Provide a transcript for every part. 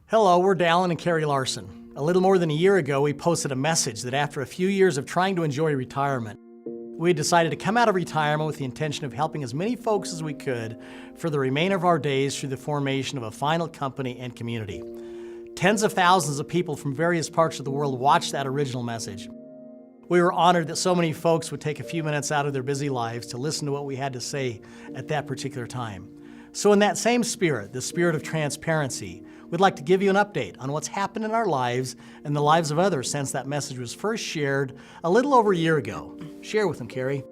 Hello, we're Dallin and Karree Larsen. A little more than a year ago, we posted a message that after a few years of trying to enjoy retirement, we decided to come out of retirement with the intention of helping as many folks as we could for the remainder of our days through the formation of a final company and community. Tens of thousands of people from various parts of the world watched that original message. We were honored that so many folks would take a few minutes out of their busy lives to listen to what we had to say at that particular time. So in that same spirit, the spirit of transparency, we'd like to give you an update on what's happened in our lives and the lives of others since that message was first shared a little over a year ago. Share with them, Karree.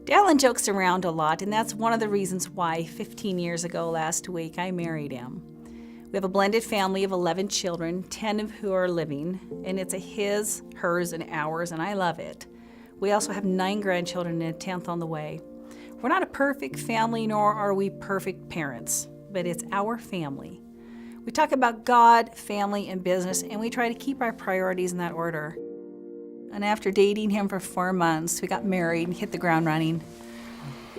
Dallin jokes around a lot, and that's one of the reasons why 15 years ago last week I married him. We have a blended family of 11 children, 10 of who are living, and it's a his, hers, and ours, and I love it. We also have 9 grandchildren and a 10th on the way. We're not a perfect family, nor are we perfect parents, but it's our family. We talk about God, family, and business, and we try to keep our priorities in that order. And after dating him for 4 months, we got married and hit the ground running.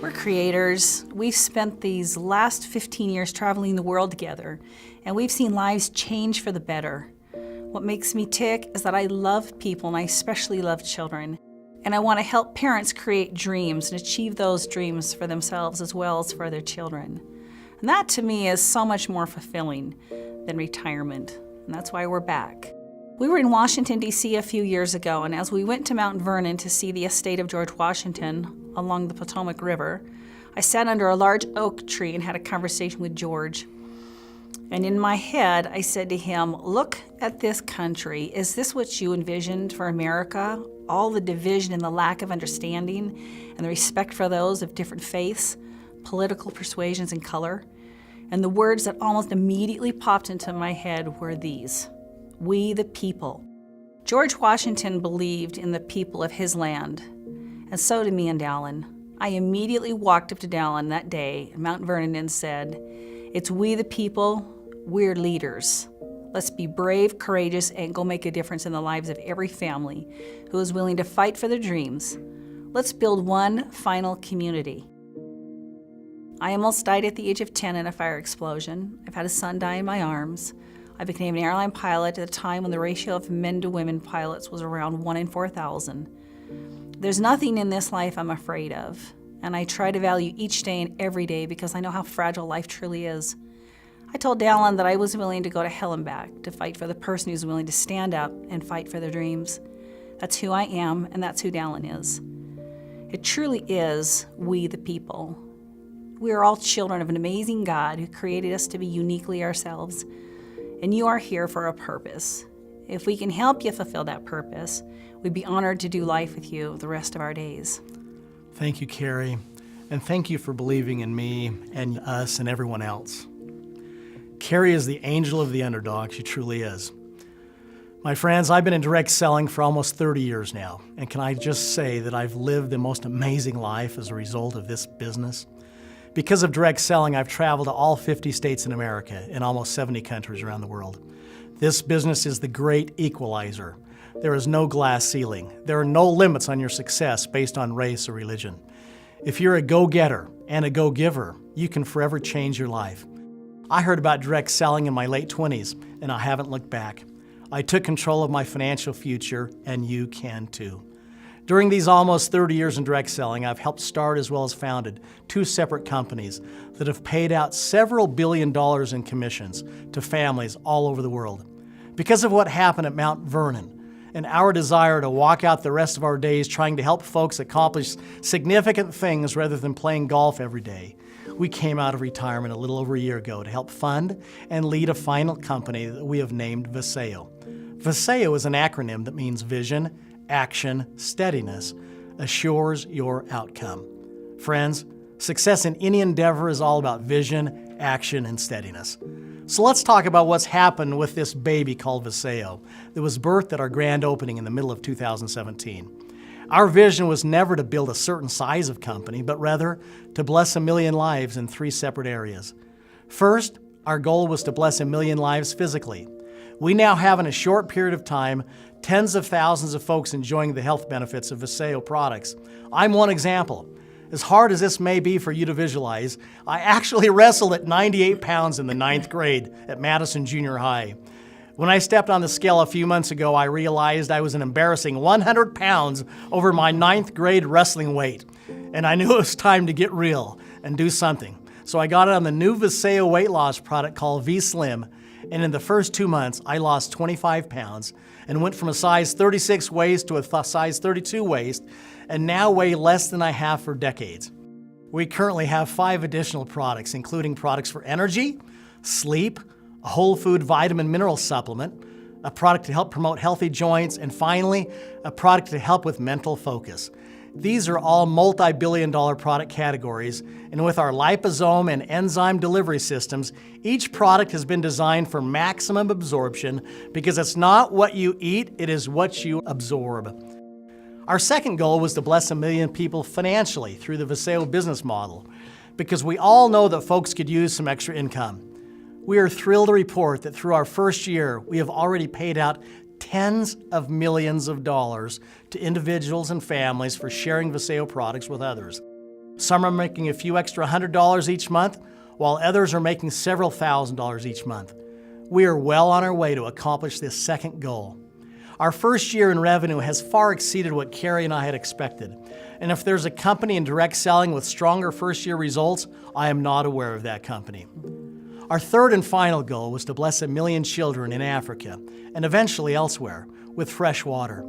We're creators. We've spent these last 15 years traveling the world together, and we've seen lives change for the better. What makes me tick is that I love people, and I especially love children. And I want to help parents create dreams and achieve those dreams for themselves as well as for their children. And that to me is so much more fulfilling than retirement, and that's why we're back. We were in Washington, D.C. a few years ago, and as we went to Mount Vernon to see the estate of George Washington along the Potomac River, I sat under a large oak tree and had a conversation with George. And in my head, I said to him, "Look at this country. Is this what you envisioned for America? All the division and the lack of understanding and the respect for those of different faiths, political persuasions, and color?" And the words that almost immediately popped into my head were these: we the people. George Washington believed in the people of his land, and so did me and Dallin. I immediately walked up to Dallin that day in Mount Vernon and said, "It's we the people, we're leaders. Let's be brave, courageous, and go make a difference in the lives of every family who is willing to fight for their dreams. Let's build one final community." I almost died at the age of 10 in a fire explosion. I've had a son die in my arms. I became an airline pilot at a time when the ratio of men to women pilots was around 1 in 4,000. There's nothing in this life I'm afraid of, and I try to value each day and every day because I know how fragile life truly is. I told Dallin that I was willing to go to hell and back to fight for the person who's willing to stand up and fight for their dreams. That's who I am, and that's who Dallin is. It truly is we the people. We are all children of an amazing God who created us to be uniquely ourselves, and you are here for a purpose. If we can help you fulfill that purpose, we'd be honored to do life with you the rest of our days. Thank you, Karree, and thank you for believing in me and us and everyone else. Karree is the angel of the underdog. She truly is. My friends, I've been in direct selling for almost 30 years now, and can I just say that I've lived the most amazing life as a result of this business? Because of direct selling, I've traveled to all 50 states in America and almost 70 countries around the world. This business is the great equalizer. There is no glass ceiling. There are no limits on your success based on race or religion. If you're a go-getter and a go-giver, you can forever change your life. I heard about direct selling in my late 20s, and I haven't looked back. I took control of my financial future, and you can too. During these almost 30 years in direct selling, I've helped start as well as founded 2 separate companies that have paid out several $billion in commissions to families all over the world. Because of what happened at Mount Vernon and our desire to walk out the rest of our days trying to help folks accomplish significant things rather than playing golf every day, we came out of retirement a little over a year ago to help fund and lead a final company that we have named Vasayo. Vasayo is an acronym that means vision, action, steadiness, assures your outcome. Friends, success in any endeavor is all about vision, action, and steadiness. So let's talk about what's happened with this baby called Vasayo that was birthed at our grand opening in the middle of 2017. Our vision was never to build a certain size of company, but rather to bless 1 million lives in 3 separate areas. First, our goal was to bless 1 million lives physically. We now have, in a short period of time, tens of thousands of folks enjoying the health benefits of Vasayo products. I'm one example. As hard as this may be for you to visualize, I actually wrestled at 98 pounds in the 9th grade at Madison Junior High. When I stepped on the scale a few months ago, I realized I was an embarrassing 100 pounds over my 9th grade wrestling weight. And I knew it was time to get real and do something. So I got on the new Vasayo weight loss product called V-Slim. And in the first 2 months, I lost 25 pounds and went from a size 36 waist to a size 32 waist, and now weigh less than I have for decades. We currently have 5 additional products, including products for energy, sleep, a whole food vitamin mineral supplement, a product to help promote healthy joints, and finally, a product to help with mental focus. These are all multi-billion-dollar product categories, and with our liposome and enzyme delivery systems, each product has been designed for maximum absorption because it's not what you eat, it is what you absorb. Our second goal was to bless 1 million people financially through the Vasayo business model, because we all know that folks could use some extra income. We are thrilled to report that through our first year, we have already paid out tens of millions of dollars to individuals and families for sharing Vasayo products with others. Some are making a few extra $100 each month, while others are making several $1,000s each month. We are well on our way to accomplish this second goal. Our first year in revenue has far exceeded what Karree and I had expected. And if there's a company in direct selling with stronger first-year results, I am not aware of that company. Our third and final goal was to bless 1 million children in Africa and eventually elsewhere with fresh water.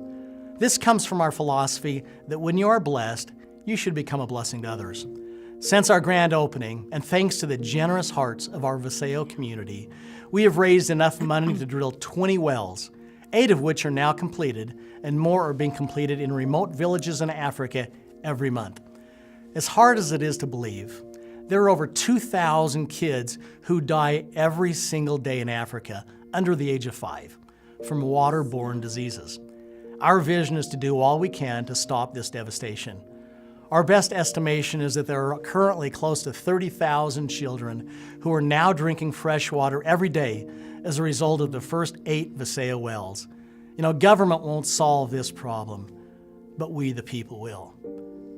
This comes from our philosophy that when you are blessed, you should become a blessing to others. Since our grand opening, and thanks to the generous hearts of our Vasayo community, we have raised enough money to drill 20 wells, 8 of which are now completed, and more are being completed in remote villages in Africa every month. As hard as it is to believe, there are over 2,000 kids who die every single day in Africa under the age of 5 from waterborne diseases. Our vision is to do all we can to stop this devastation. Our best estimation is that there are currently close to 30,000 children who are now drinking fresh water every day as a result of the first 8 Vasayo wells. Government won't solve this problem, but we the people will.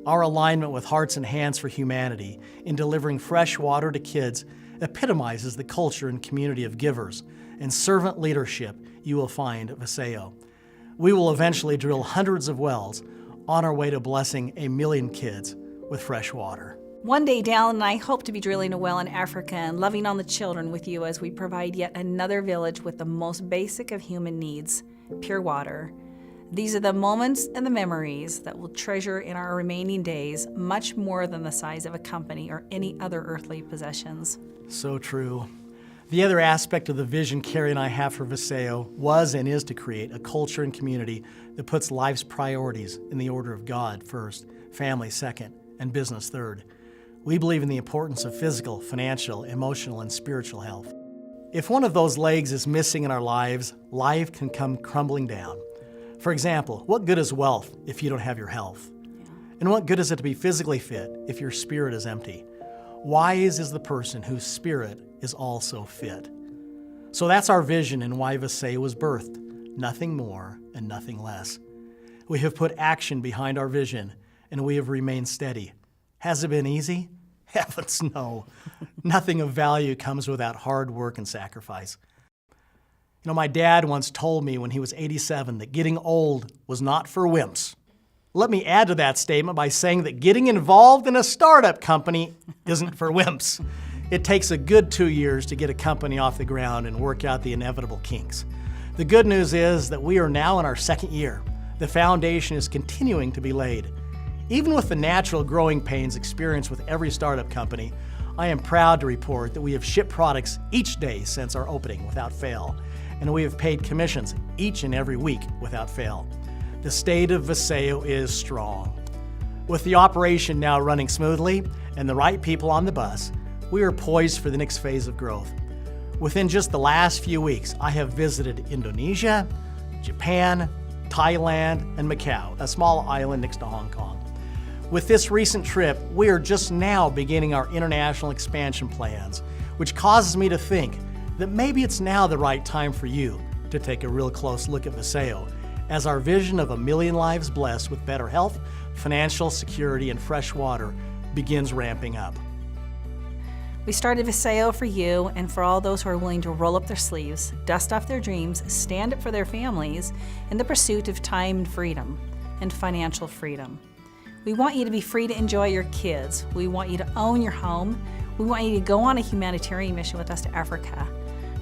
Our alignment with Hearts and Hands for Humanity in delivering fresh water to kids epitomizes the culture and community of givers and servant leadership you will find at Vasayo. We will eventually drill hundreds of wells on our way to blessing 1 million kids with fresh water. One day, Dallin and I hope to be drilling a well in Africa and loving on the children with you as we provide yet another village with the most basic of human needs, pure water. These are the moments and the memories that we'll treasure in our remaining days, much more than the size of a company or any other earthly possessions. So true. The other aspect of the vision Karree and I have for Vasayo was and is to create a culture and community that puts life's priorities in the order of God first, family second, and business third. We believe in the importance of physical, financial, emotional, and spiritual health. If one of those legs is missing in our lives, life can come crumbling down. For example, what good is wealth if you don't have your health? And what good is it to be physically fit if your spirit is empty? Wise is the person whose spirit is also fit. So that's our vision and why Vasayo was birthed. Nothing more and nothing less. We have put action behind our vision and we have remained steady. Has it been easy? Heavens no. Nothing of value comes without hard work and sacrifice. My dad once told me when he was 87 that getting old was not for wimps. Let me add to that statement by saying that getting involved in a startup company isn't for wimps. It takes a good 2 years to get a company off the ground and work out the inevitable kinks. The good news is that we are now in our second year. The foundation is continuing to be laid. Even with the natural growing pains experienced with every startup company, I am proud to report that we have shipped products each day since our opening without fail, and we have paid commissions each and every week without fail. The state of Vasayo is strong. With the operation now running smoothly and the right people on the bus, we are poised for the next phase of growth. Within just the last few weeks, I have visited Indonesia, Japan, Thailand, and Macau, a small island next to Hong Kong. With this recent trip, we are just now beginning our international expansion plans, which causes me to think that maybe it's now the right time for you to take a real close look at Vasayo, as our vision of 1 million lives blessed with better health, financial security, and fresh water begins ramping up. We started Vasayo for you and for all those who are willing to roll up their sleeves, dust off their dreams, stand up for their families in the pursuit of time and freedom and financial freedom. We want you to be free to enjoy your kids. We want you to own your home. We want you to go on a humanitarian mission with us to Africa,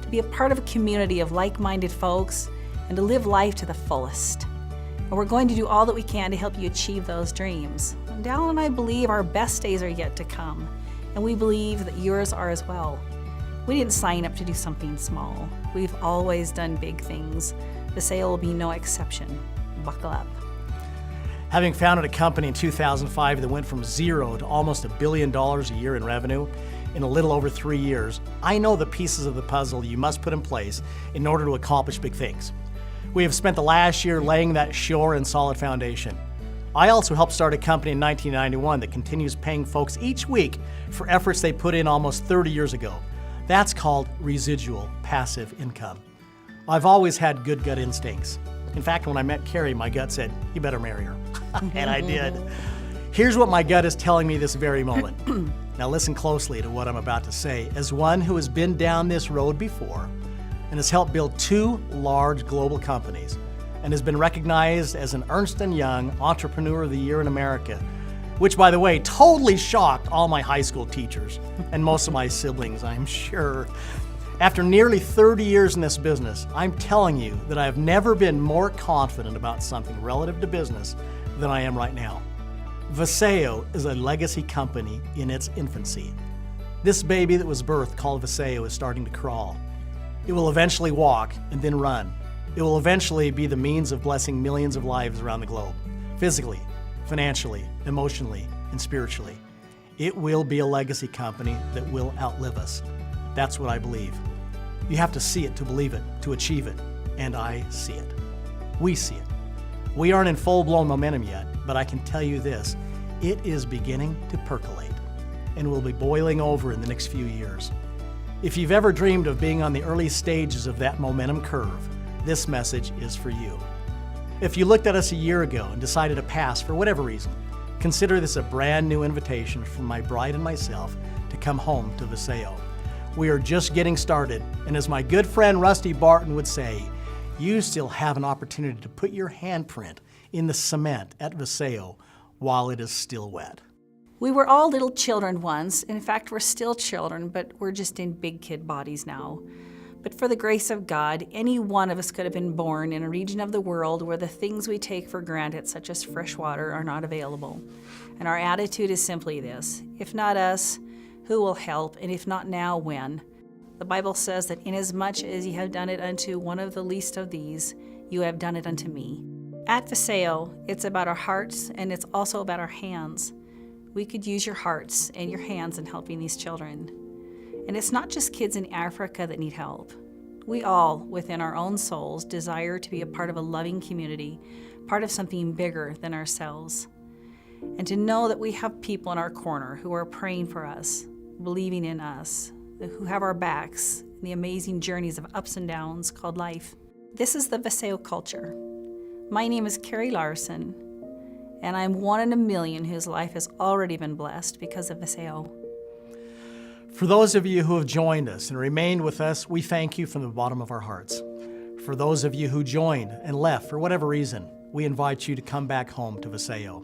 to be a part of a community of like-minded folks, and to live life to the fullest. And we're going to do all that we can to help you achieve those dreams. And Dallin and I believe our best days are yet to come, and we believe that yours are as well. We didn't sign up to do something small. We've always done big things. Vasayo will be no exception. Buckle up. Having founded a company in 2005 that went from zero to almost $1 billion a year in revenue in a little over 3 years, I know the pieces of the puzzle you must put in place in order to accomplish big things. We have spent the last year laying that sure and solid foundation. I also helped start a company in 1991 that continues paying folks each week for efforts they put in almost 30 years ago. That's called residual passive income. I've always had good gut instincts. In fact, when I met Karree, my gut said, "You better marry her." And I did. Here's what my gut is telling me this very moment. Now listen closely to what I'm about to say. As one who has been down this road before and has helped build 2 large global companies and has been recognized as an Ernst & Young Entrepreneur of the Year in America, which, by the way, totally shocked all my high school teachers and most of my siblings, I'm sure. After nearly 30 years in this business, I'm telling you that I have never been more confident about something relative to business than I am right now. Vasayo is a legacy company in its infancy. This baby that was birthed called Vasayo is starting to crawl. It will eventually walk and then run. It will eventually be the means of blessing millions of lives around the globe, physically, financially, emotionally, and spiritually. It will be a legacy company that will outlive us. That's what I believe. You have to see it to believe it, to achieve it, and I see it. We see it. We aren't in full-blown momentum yet, but I can tell you this, it is beginning to percolate and will be boiling over in the next few years. If you've ever dreamed of being on the early stages of that momentum curve, this message is for you. If you looked at us a year ago and decided to pass for whatever reason, consider this a brand new invitation from my bride and myself to come home to Vasayo. We are just getting started, and as my good friend Rusty Barton would say, you still have an opportunity to put your handprint in the cement at Vasayo while it is still wet. We were all little children once. In fact, we're still children, but we're just in big kid bodies now. But for the grace of God, any one of us could have been born in a region of the world where the things we take for granted, such as fresh water, are not available. And our attitude is simply this: if not us, who will help? And if not now, when? The Bible says that inasmuch as ye have done it unto one of the least of these, you have done it unto me. At Vasayo, it's about our hearts and it's also about our hands. We could use your hearts and your hands in helping these children. And it's not just kids in Africa that need help. We all, within our own souls, desire to be a part of a loving community, part of something bigger than ourselves. And to know that we have people in our corner who are praying for us, believing in us, who have our backs in the amazing journeys of ups and downs called life. This is the Vasayo culture. My name is Karree Larsen, and I'm one in a million whose life has already been blessed because of Vasayo. For those of you who have joined us and remained with us, we thank you from the bottom of our hearts. For those of you who joined and left for whatever reason, we invite you to come back home to Vasayo.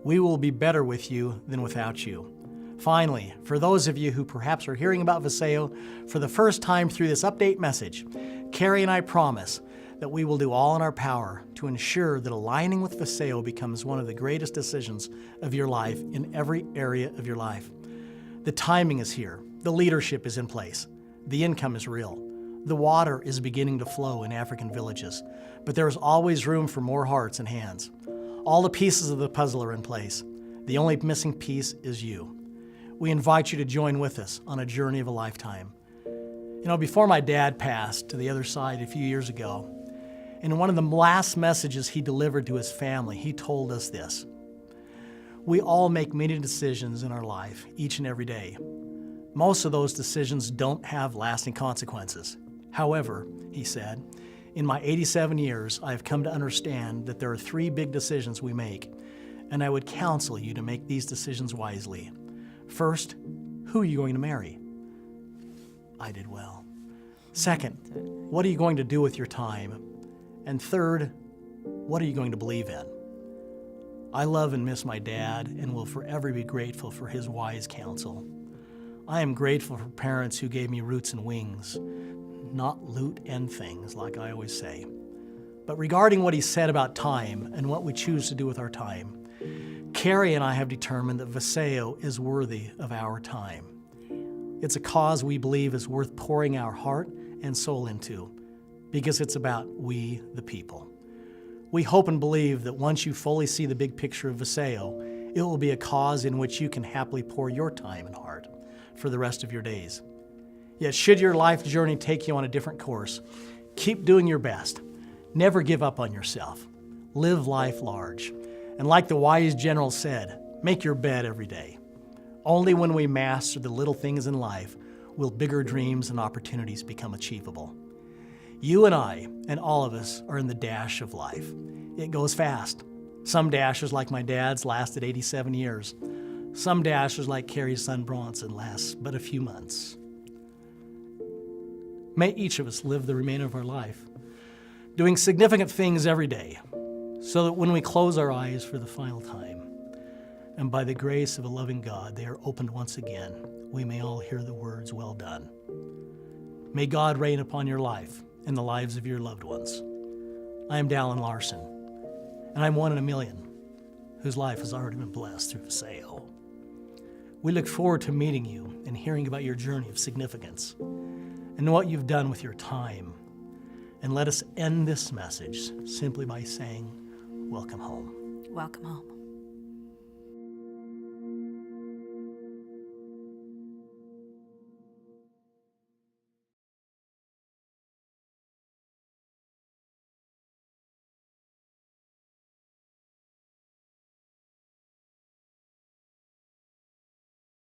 We will be better with you than without you. Finally, for those of you who perhaps are hearing about Vasayo for the first time through this update message, Karree and I promise that we will do all in our power to ensure that aligning with Vasayo becomes one of the greatest decisions of your life in every area of your life. The timing is here. The leadership is in place. The income is real. The water is beginning to flow in African villages, but there is always room for more hearts and hands. All the pieces of the puzzle are in place. The only missing piece is you. We invite you to join with us on a journey of a lifetime. You know, before my dad passed to the other side a few years ago, in one of the last messages he delivered to his family, he told us this: we all make many decisions in our life each and every day. Most of those decisions don't have lasting consequences. However, he said, in my 87 years, I have come to understand that there are 3 big decisions we make, and I would counsel you to make these decisions wisely. First, who are you going to marry? I did well. Second, what are you going to do with your time? And third, what are you going to believe in? I love and miss my dad and will forever be grateful for his wise counsel. I am grateful for parents who gave me roots and wings, not loot and things, like I always say. But regarding what he said about time and what we choose to do with our time, Karree and I have determined that Vasayo is worthy of our time. It's a cause we believe is worth pouring our heart and soul into, because it's about we, the people. We hope and believe that once you fully see the big picture of Vasayo, it will be a cause in which you can happily pour your time and heart for the rest of your days. Yet should your life journey take you on a different course, keep doing your best. Never give up on yourself. Live life large. And like the wise general said, make your bed every day. Only when we master the little things in life will bigger dreams and opportunities become achievable. You and I, and all of us, are in the dash of life. It goes fast. Some dashes, like my dad's, lasted 87 years. Some dashes, like Karree's son Bronson, last but a few months. May each of us live the remainder of our life, doing significant things every day, so that when we close our eyes for the final time, and by the grace of a loving God, they are opened once again, we may all hear the words, well done. May God reign upon your life and the lives of your loved ones. I am Dallin Larsen, and I'm one in a million whose life has already been blessed through Vasayo. We look forward to meeting you and hearing about your journey of significance and what you've done with your time. And let us end this message simply by saying, welcome home. Welcome home.